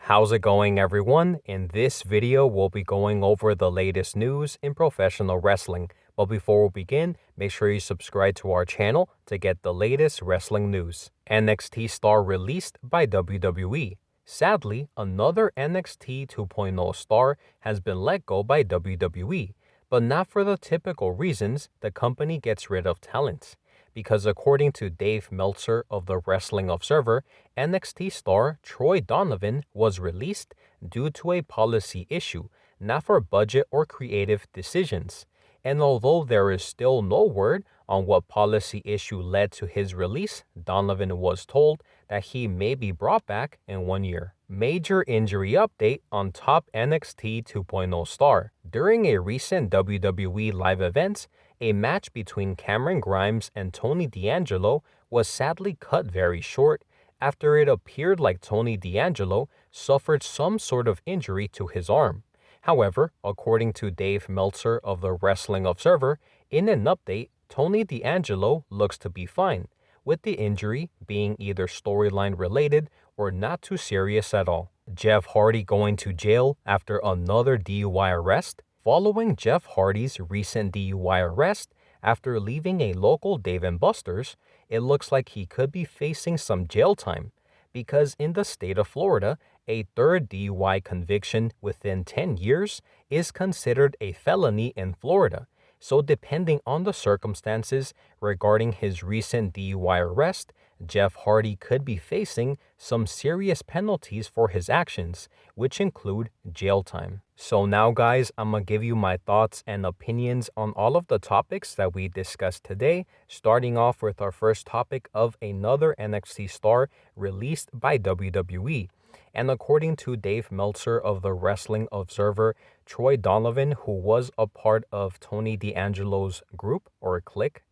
How's it going, everyone? In this video, we'll be going over the latest news in professional wrestling. But before we begin, make sure you subscribe to our channel to get the latest wrestling news. NXT Star Released by WWE. Sadly, another NXT 2.0 star has been let go by WWE, but not for the typical reasons the company gets rid of talent. Because according to Dave Meltzer of the Wrestling Observer, NXT star Troy Donovan was released due to a policy issue, not for budget or creative decisions. And although there is still no word on what policy issue led to his release, Donovan was told that he may be brought back in 1 year. Major injury update on top NXT 2.0 star. During a recent WWE live event, a match between Cameron Grimes and Tony D'Angelo was sadly cut very short after it appeared like Tony D'Angelo suffered some sort of injury to his arm. However, according to Dave Meltzer of the Wrestling Observer, in an update, Tony D'Angelo looks to be fine, with the injury being either storyline related or not too serious at all. Jeff Hardy going to jail after another DUI arrest. Following Jeff Hardy's recent DUI arrest after leaving a local Dave & Buster's, it looks like he could be facing some jail time because in the state of Florida, a third DUI conviction within 10 years is considered a felony in Florida. So depending on the circumstances regarding his recent DUI arrest, Jeff Hardy could be facing some serious penalties for his actions, which include jail time. So now guys, I'm gonna give you my thoughts and opinions on all of the topics that we discussed today, starting off with our first topic of another NXT star released by WWE. And according to Dave Meltzer of the Wrestling Observer, Troy Donovan, who was a part of Tony D'Angelo's group or clique,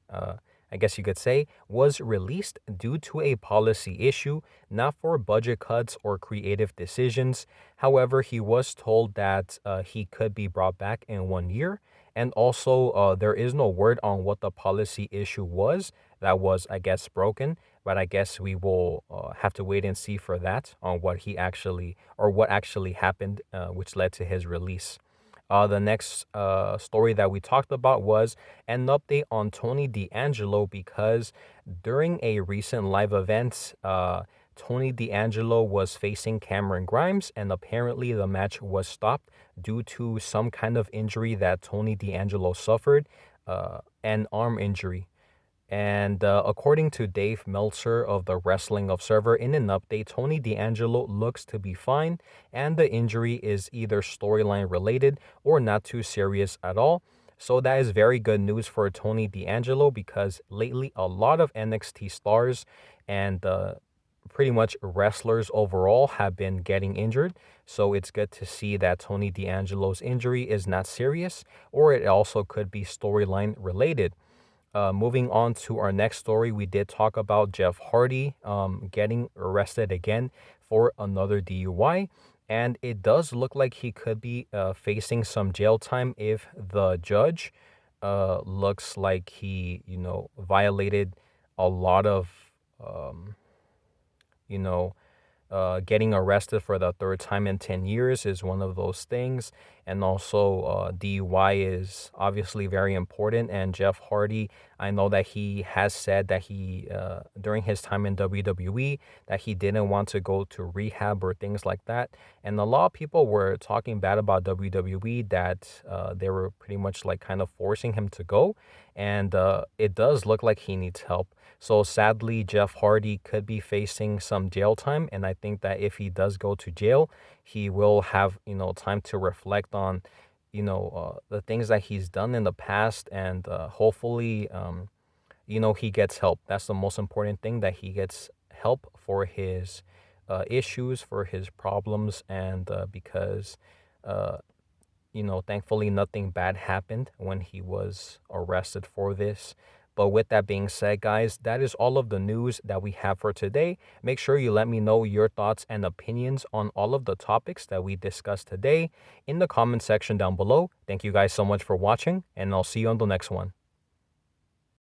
I guess you could say, was released due to a policy issue, not for budget cuts or creative decisions. However, he was told that he could be brought back in 1 year. And also, there is no word on what the policy issue was that was, I guess, broken. But I guess we will have to wait and see for that on what he actually or what actually happened, which led to his release. The next story that we talked about was an update on Tony D'Angelo because during a recent live event, Tony D'Angelo was facing Cameron Grimes, and apparently the match was stopped due to some kind of injury that Tony D'Angelo suffered, an arm injury. And according to Dave Meltzer of the Wrestling Observer, in an update, Tony D'Angelo looks to be fine, and the injury is either storyline related or not too serious at all. So that is very good news for Tony D'Angelo because lately a lot of NXT stars and pretty much wrestlers overall have been getting injured. So it's good to see that Tony D'Angelo's injury is not serious, or it also could be storyline related. Moving on to our next story, we did talk about Jeff Hardy getting arrested again for another DUI. And it does look like he could be facing some jail time if the judge looks like he, violated a lot of, you know, getting arrested for the third time in 10 years is one of those things. And also, DUI is obviously very important. And Jeff Hardy, I know that he has said that he, during his time in WWE, that he didn't want to go to rehab or things like that. And a lot of people were talking bad about WWE that they were pretty much like kind of forcing him to go. And it does look like he needs help. So sadly, Jeff Hardy could be facing some jail time. And I think that if he does go to jail, he will have, time to reflect on, the things that he's done in the past. And hopefully, he gets help. That's the most important thing, that he gets help for his issues, for his problems. And because, thankfully nothing bad happened when he was arrested for this. But with that being said, guys, that is all of the news that we have for today. Make sure you let me know your thoughts and opinions on all of the topics that we discussed today in the comment section down below. Thank you guys so much for watching, and I'll see you on the next one.